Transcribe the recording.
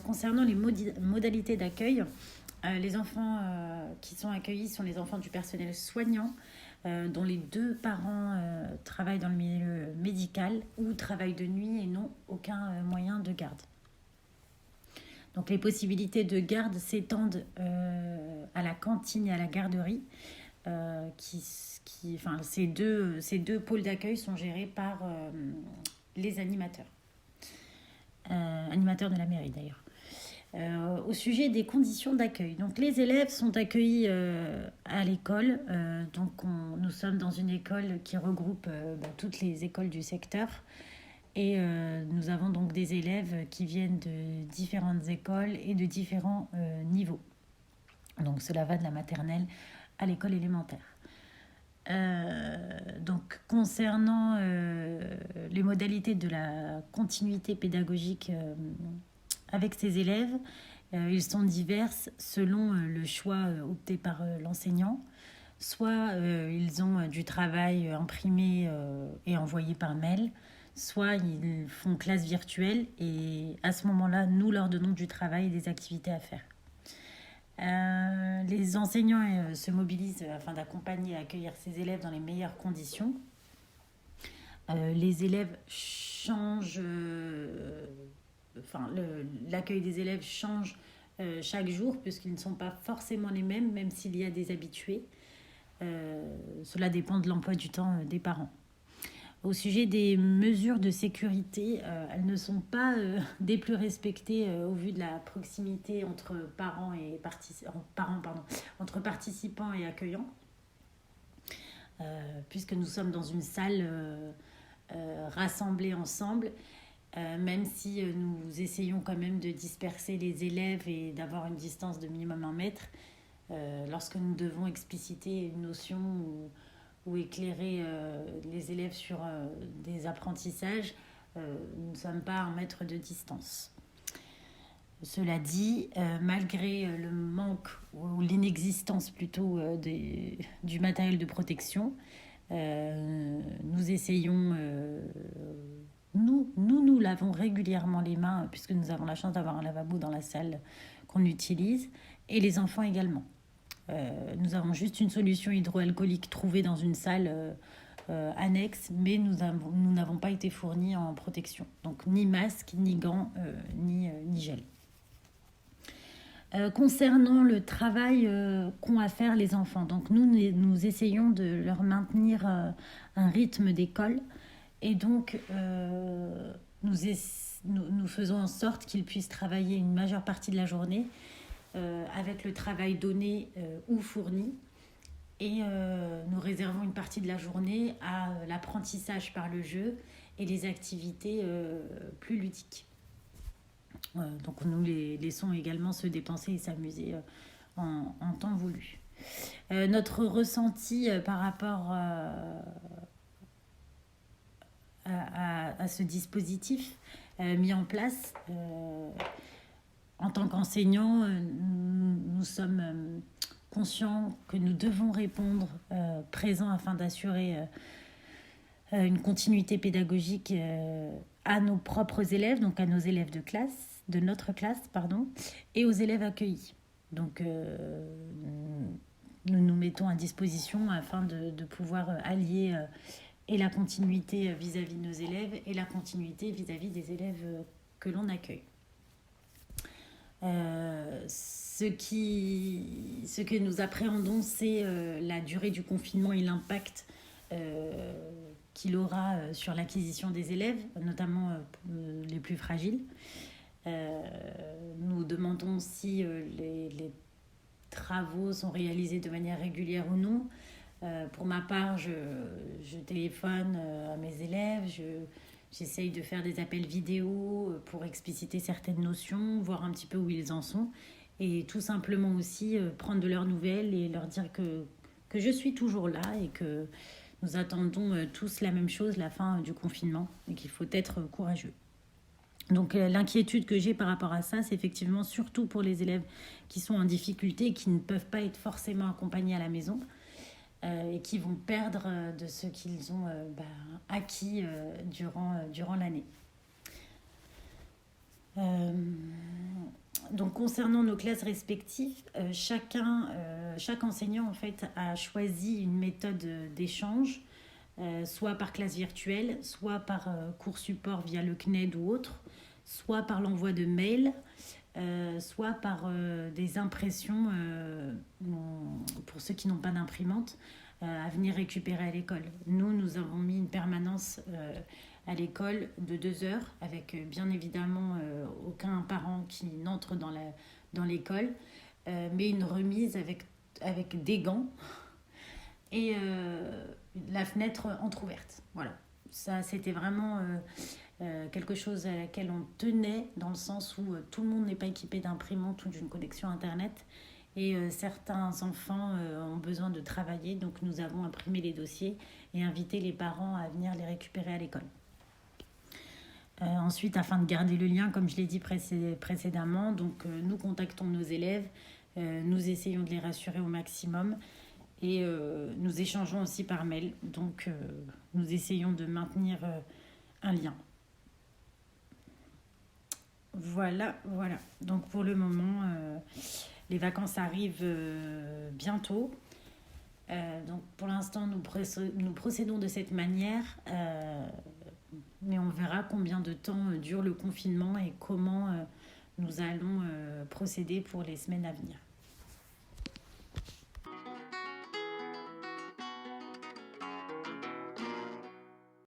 Concernant les modalités d'accueil, les enfants qui sont accueillis sont les enfants du personnel soignant dont les deux parents travaillent dans le milieu médical ou travaillent de nuit et n'ont aucun moyen de garde. Donc les possibilités de garde s'étendent à la cantine et à la garderie. Ces deux pôles d'accueil sont gérés par les animateurs de la mairie d'ailleurs. Au sujet des conditions d'accueil. Donc, les élèves sont accueillis à l'école. Nous sommes dans une école qui regroupe toutes les écoles du secteur. Et nous avons donc des élèves qui viennent de différentes écoles et de différents niveaux. Donc, cela va de la maternelle à l'école élémentaire. Concernant les modalités de la continuité pédagogique avec ces élèves, ils sont diverses selon le choix opté par l'enseignant. Soit ils ont du travail imprimé et envoyé par mail, soit ils font classe virtuelle et à ce moment-là, nous leur donnons du travail et des activités à faire. Les enseignants se mobilisent afin d'accompagner et accueillir ces élèves dans les meilleures conditions. Les élèves changent... l'accueil des élèves change chaque jour puisqu'ils ne sont pas forcément les mêmes, même s'il y a des habitués. Cela dépend de l'emploi du temps des parents. Au sujet des mesures de sécurité, elles ne sont pas des plus respectées au vu de la proximité entre entre participants et accueillants, puisque nous sommes dans une salle rassemblés ensemble. Même si nous essayons quand même de disperser les élèves et d'avoir une distance de minimum 1 mètre, lorsque nous devons expliciter une notion ou éclairer les élèves sur des apprentissages, nous ne sommes pas à 1 mètre de distance. Cela dit, malgré le manque ou l'inexistence plutôt du matériel de protection, nous essayons... Nous lavons régulièrement les mains puisque nous avons la chance d'avoir un lavabo dans la salle qu'on utilise et les enfants également. Nous avons juste une solution hydroalcoolique trouvée dans une salle annexe, mais nous n'avons pas été fournis en protection. Donc ni masque, ni gants, ni gel. Concernant le travail qu'ont à faire les enfants, donc nous essayons de leur maintenir un rythme d'école. Et donc, nous faisons en sorte qu'ils puissent travailler une majeure partie de la journée avec le travail donné ou fourni. Et nous réservons une partie de la journée à l'apprentissage par le jeu et les activités plus ludiques. Donc, nous les laissons également se dépenser et s'amuser en temps voulu. Notre ressenti par rapport à ce dispositif mis en place. En tant qu'enseignants, nous sommes conscients que nous devons répondre présents afin d'assurer une continuité pédagogique à nos propres élèves, donc à nos élèves de notre classe, et aux élèves accueillis. Donc, nous nous mettons à disposition afin de pouvoir allier et la continuité vis-à-vis de nos élèves et la continuité vis-à-vis des élèves que l'on accueille. Ce que nous appréhendons, c'est la durée du confinement et l'impact qu'il aura sur l'acquisition des élèves, notamment les plus fragiles. Nous demandons si les travaux sont réalisés de manière régulière ou non. Pour ma part, je téléphone à mes élèves, j'essaye de faire des appels vidéo pour expliciter certaines notions, voir un petit peu où ils en sont et tout simplement aussi prendre de leurs nouvelles et leur dire que je suis toujours là et que nous attendons tous la même chose, la fin du confinement, et qu'il faut être courageux. Donc l'inquiétude que j'ai par rapport à ça, c'est effectivement surtout pour les élèves qui sont en difficulté et qui ne peuvent pas être forcément accompagnés à la maison. Et qui vont perdre de ce qu'ils ont durant l'année. Donc concernant nos classes respectives, chaque enseignant en fait a choisi une méthode d'échange, soit par classe virtuelle, soit par cours support via le CNED ou autre, soit par l'envoi de mails, soit par des impressions pour ceux qui n'ont pas d'imprimante à venir récupérer à l'école. Nous avons mis une permanence à l'école de 2 heures avec bien évidemment aucun parent qui n'entre dans l'école, mais une remise avec des gants et la fenêtre entrouverte. Voilà. Ça, c'était vraiment quelque chose à laquelle on tenait, dans le sens où tout le monde n'est pas équipé d'imprimante ou d'une connexion Internet. Et certains enfants ont besoin de travailler, donc nous avons imprimé les dossiers et invité les parents à venir les récupérer à l'école. Ensuite, afin de garder le lien, comme je l'ai dit précédemment, donc nous contactons nos élèves, nous essayons de les rassurer au maximum et nous échangeons aussi par mail. Donc, nous essayons de maintenir un lien. Voilà. Donc, pour le moment, les vacances arrivent bientôt. Donc, pour l'instant, nous procédons de cette manière. Mais on verra combien de temps dure le confinement et comment nous allons procéder pour les semaines à venir.